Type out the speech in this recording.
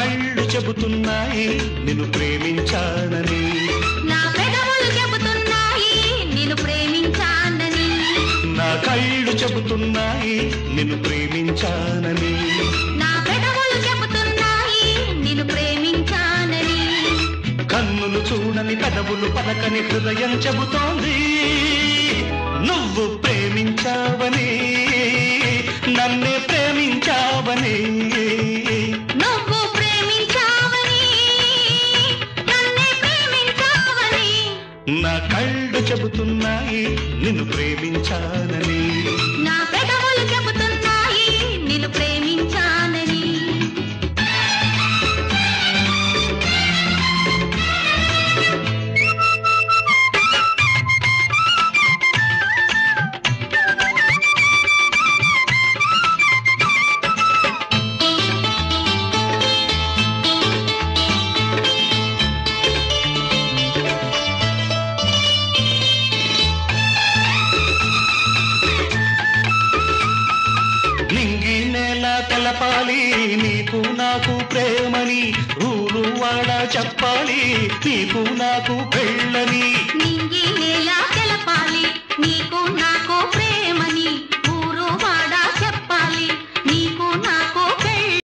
కళ్ళు చెబుతున్నాయి నిన్ను ప్రేమించానని, నా పెదవులు చెబుతున్నాయి నిన్ను ప్రేమించానని, నా కళ్ళు చెబుతున్నాయి నిన్ను ప్రేమించానని, నా పెదవులు చెబుతున్నాయి నిన్ను ప్రేమించానని, కన్నులు చూడని పెదవులు పలకని హృదయం చెబుతోంది నువ్వు ప్రేమించావని, నన్నే ప్రేమించావని, నువ్వు ప్రేమించావని నన్నే ప్రేమించావని, నా కళ్ళు చెబుతున్నాయి నిన్ను ప్రేమించానని, నా పెదవులు చెబుతున్నాయి నిన్ను ప్రేమించానని. నింగి నేల తెలపాలి నీకు నాకు ప్రేమని, ఊరు వాడ చెప్పాలి నీకు నాకు పెళ్ళని, నింగి